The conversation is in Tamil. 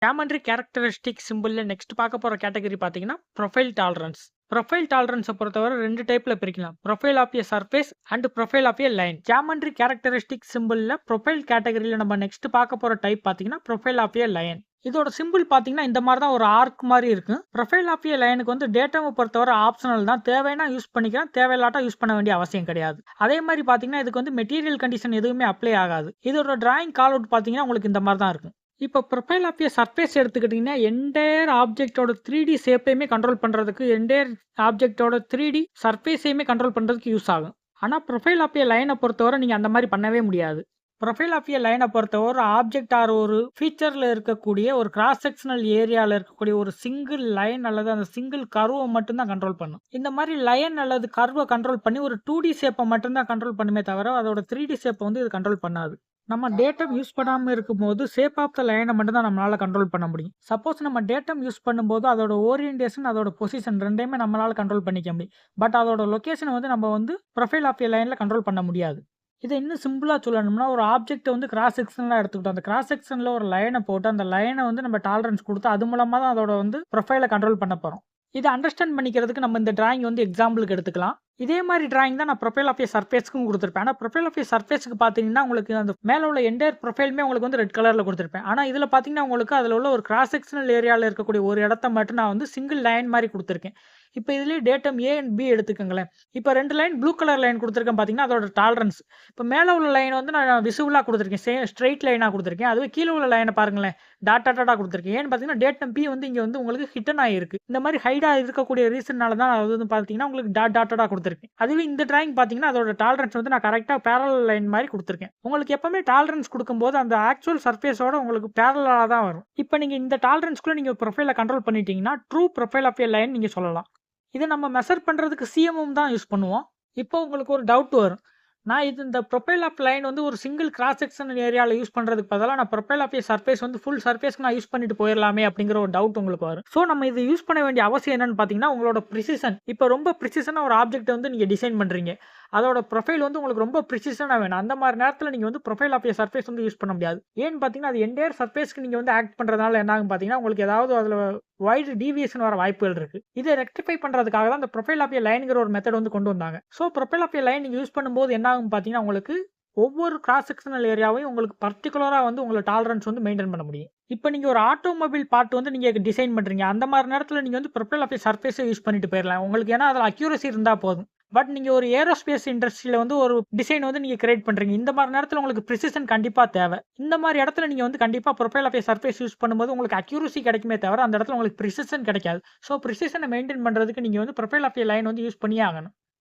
ஜாமெட்ரி கேரக்டரிஸ்டிக் சிம்பிள்ல நெக்ஸ்ட் பார்க்க போற கேட்டகரி பார்த்தீங்கன்னா, ப்ரொஃபைல் டாலரன்ஸ். ப்ரொஃபைல் டாலரன்ஸ பொறுத்தவரை 2 டைப்ல பிரிக்கலாம். Profile of a surface and profile of a line. Geometry characteristic சிம்பிள்ல ப்ரொஃபைல் கேட்டகரியில நம்ம நெக்ஸ்ட் பார்க்க போற டைப் பார்த்தீங்கன்னா, ப்ரொஃபைல் ஆஃப் எ லைன். இதோட சிம்பிள் பார்த்தீங்கன்னா, இந்த மாரி தான் ஒரு ஆர்க் மாரி இருக்கும். ப்ரொஃபைல் ஆஃப் எ லைனுக்கு வந்து டேட்டாவ பொறுத்தவரை ஆப்ஷனல் தான். தேவைன்னா யூஸ் பண்ணிக்கலாம். தேவையில்லாட்டா யூஸ் பண்ண வேண்டிய அவசியம் கிடையாது. அதே மாரி பார்த்தீங்கன்னா, இதுக்கு வந்து மெட்டீரியல் கண்டிஷன் எதுவுமே அப்ளை ஆகாது. இதோட டிராயிங் கால் அவுட் பார்த்தீங்கன்னா, உங்களுக்கு இந்த மாரி தான் இருக்கும். இப்போ ப்ரொஃபைல் ஆஃப் எ சர்ஃபேஸ் எடுத்துக்கிட்டிங்கன்னா, என்டையர் ஆப்ஜெக்ட்டோட 3டி ஷேப்பையுமே கண்ட்ரோல் பண்றதுக்கு, என்டையர் ஆப்ஜெக்ட்டோட 3டி சர்ஃபேஸையுமே கண்ட்ரோல் பண்றதுக்கு யூஸ் ஆகும். ஆனா, ப்ரொஃபைல் ஆஃப் எ லைன பொறுத்தவரை நீங்க அந்த மாரி பண்ணவே முடியாது. ப்ரொஃபைல் ஆஃப் எ லைன பொறுத்தவரை ஆப்ஜெக்ட் ஆர் ஒரு ஃபீச்சர்ல இருக்கக்கூடிய ஒரு கிராஸ் செக்ஷனல் ஏரியால இருக்கக்கூடிய ஒரு சிங்கிள் லைன் அல்லது அந்த சிங்கிள் கர்வ மட்டும் தான் கண்ட்ரோல் பண்ணும். இந்த மாரி லைன் அல்லது கர்வ கண்ட்ரோல் பண்ணி ஒரு 2டி ஷேப்ப மட்டும் தான் கண்ட்ரோல் பண்ணுமே தவிர, அதோட 3டி ஷேப்ப வந்து இது கண்ட்ரோல் பண்ணாது. நம்ம டேட்டம் யூஸ் பண்ணாம இருக்கும்போது, ஷேப் ஆஃப் த லைன மட்டும் தான் நம்மளால கண்ட்ரோல் பண்ண முடியும். சப்போஸ் நம்ம டேட்டம் யூஸ் பண்ணும்போது, அதோட ஓரியன்டேஷன், அதோட பொசிஷன் 2யுமே நம்மளால கண்ட்ரோல் பண்ணிக்க முடியும். பட் அதோட லொகேஷன வந்து நம்ம வந்து ப்ரொஃபைல் ஆஃப் எ லைன்ல கண்ட்ரோல் பண்ண முடியாது. இத இன்னும் சிம்பிளா சொல்லணும்னா, ஒரு ஆப்ஜெக்ட்ட வந்து கிராஸ் செக்ஷனலா எடுத்துக்கிட்டோம். அந்த கிராஸ் செக்ஷன்ல ஒரு லைன போட்டு, அந்த லைன வந்து நம்ம டாலரன்ஸ் குடுத்து, அது மூலமா தான் அதோட வந்து ப்ரொஃபைல கண்ட்ரோல் பண்ண போறோம். இத அண்டர்ஸ்டாண்ட் பண்ணிக்கிறதுக்கு நம்ம இந்த டிராயிங் வந்து எக்ஸாம்பிளுக்கு எடுத்துக்கலாம். இதே மாரி டிராயிங் தான் நான் ப்ரொஃபைல் ஆஃப் எ சர்ஃபேஸ்க்கும் குடுத்திருப்பேன். ஆனா ப்ரொஃபைல் ஆஃப் எ சர்ஃபேஸ்க்கு பார்த்தீங்கன்னா, உங்களுக்கு அந்த மேல உள்ள என்டையர் ப்ரொஃபைலுமே உங்களுக்கு வந்து ரெட் கலர்ல குடுத்திருப்பேன். ஆனா இதுல பார்த்தீங்கன்னா, உங்களுக்கு அதுல உள்ள ஒரு கிராஸ் செக்ஷனல் ஏரியால இருக்கக்கூடிய ஒரு இடத்த மட்டும் நான் வந்து சிங்கிள் லைன் மாரி குடுத்திருக்கேன். இப்ப இதுலயே டேட்டம் ஏ அண்ட் பி எடுத்துக்கங்களேன். இப்ப 2 லைன் ப்ளூ கலர் லைன் குடுத்திருக்கேன் பார்த்தீங்கன்னா, அதோட டாலரன்ஸ். இப்ப மேல உள்ள லைன் வந்து நான் விசிபிளா குடுத்திருக்கேன். ஸ்ட்ரெய்ட் லைனா குடுத்திருக்கேன். அதுவே கீழ உள்ள லைன பாருங்களேன். டாட்டா குடுத்திருக்கேன். ஏன்னு பார்த்தீங்கன்னா, டேட்டம் பி வந்து இங்க வந்து உங்களுக்கு ஹிட்டன் ஆயிருக்கு. இந்த மாரி ஹைடா இருக்கக்கூடிய ரீசன்னால தான் அது வந்து பார்த்தீங்கன்னா, உங்களுக்கு டாட்டா குடுத்திருக்கேன். அதுவே இந்த டிராயிங் பார்த்தீங்கன்னா, அதோட டாலரன்ஸ் வந்து நான் கரெக்ட்டா பேரலல் லைன் மாரி குடுத்திருக்கேன். உங்களுக்கு எப்பவுமே டாலரன்ஸ் குடுக்கும்போது, அந்த ஆக்சுவல் சர்ஃபேஸோட உங்களுக்கு பேரலலா தான் வரும். இப்ப நீங்க இந்த டாலரன்ஸ்குள்ள நீங்க ப்ரொஃபைல கண்ட்ரோல் பண்ணிட்டீங்கன்னா, true profile of a line நீங்க சொல்லலாம். இத நம்ம மெஷர் பண்றதுக்கு சிஎம்எம் தான் யூஸ் பண்ணுவோம். இப்போ உங்களுக்கு ஒரு டவுட் வரும். நான் இந்த ப்ரொஃபைல் ஆஃப் லைன் வந்து ஒரு சிங்கிள் கிராஸ் செக்ஷனல் ஏரியால யூஸ் பண்றதுக்கு பதிலா, நான் ப்ரொஃபைல் ஆஃப் எ சர்ஃபேஸ் வந்து ஃபுல் சர்ஃபேஸ்க்கு நான் யூஸ் பண்ணிட்டு போயிரலாமே அப்படிங்கிற ஒரு டவுட் உங்களுக்கு வரும். ஸோ நம்ம இத யூஸ் பண்ண வேண்டிய அவசியம் என்னன்னு பார்த்தீங்கன்னா, உங்களோட பிரிசிஷன். இப்ப ரொம்ப பிரிசிஷனா ஒரு ஆப்ஜெக்ட்ட வந்து நீங்க டிசைன் பண்றீங்க. அதோட ப்ரொஃபைல் வந்து உங்களுக்கு ரொம்ப பிரிசிஷனா வேணும். அந்த மாரி நேரத்துல நீங்க வந்து ப்ரொஃபைல் ஆஃப் எ சர்ஃபேஸ் வந்து யூஸ் பண்ண முடியாது. ஏன்னு பார்த்தீங்கன்னா, அது என்டையர் சர்ஃபேஸ்க்கு நீங்க வந்து ஆக்ட் பண்றதுனால என்ன ஆகும் பார்த்தீங்கன்னா, உங்களுக்கு ஏதாவது அதுல வைட் டீவியேஷன் வர வாய்ப்புகள் இருக்கு. இத ரெக்டிஃபை பண்றதுக்காக தான் இந்த ப்ரொஃபைல் ஆஃப் எ லைன்ங்கிற ஒரு மெத்தட் வந்து கொண்டு வந்தாங்க. So profile of a line நீங்க யூஸ் பண்ணும்போது என்ன ஆகும் பார்த்தீங்கன்னா, உங்களுக்கு ஒவ்வொரு கிராஸ் செக்ஷனல் ஏரியாவையும் உங்களுக்கு பர்ட்டிகுலரா வந்து உங்கள டாலரன்ஸ் வந்து மெயின்டெயின் பண்ண முடியும். இப்ப நீங்க ஒரு ஆட்டோமொபைல் பார்ட் வந்து நீங்க டிசைன் பண்றீங்க. அந்த மாரி நேரத்துல நீங்க வந்து ப்ரொஃபைல் ஆஃப் எ சர்ஃபேஸ யூஸ் பண்ணிட்டு போயிரலாம். உங்களுக்கு ஏன்னா அதுல அக்யூரசி இருந்தா போதும். பட் நீங்க ஒரு ஏரோஸ்பேஸ் இண்டஸ்ட்ரியில வந்து ஒரு டிசைன் வந்து நீங்க கிரியேட் பண்றீங்க. இந்த மாரி நேரத்துல உங்களுக்கு பிரிசிஷன் கண்டிப்பா தேவை. இந்த மாரி இடத்துல நீங்க வந்து கண்டிப்பா profile of a surface use பண்ணும்போது உங்களுக்கு அக்யூரசி கிடைக்குமே தவிர, அந்த இடத்துல உங்களுக்கு பிரிசிஷன் கிடைக்காது. ஸோ பிரிசிஷன மெயின்டெயின் பண்றதுக்கு நீங்க வந்து ப்ரொஃபைல் ஆஃப் எ லைன் வந்து யூஸ் பண்ணியே ஆகணும்.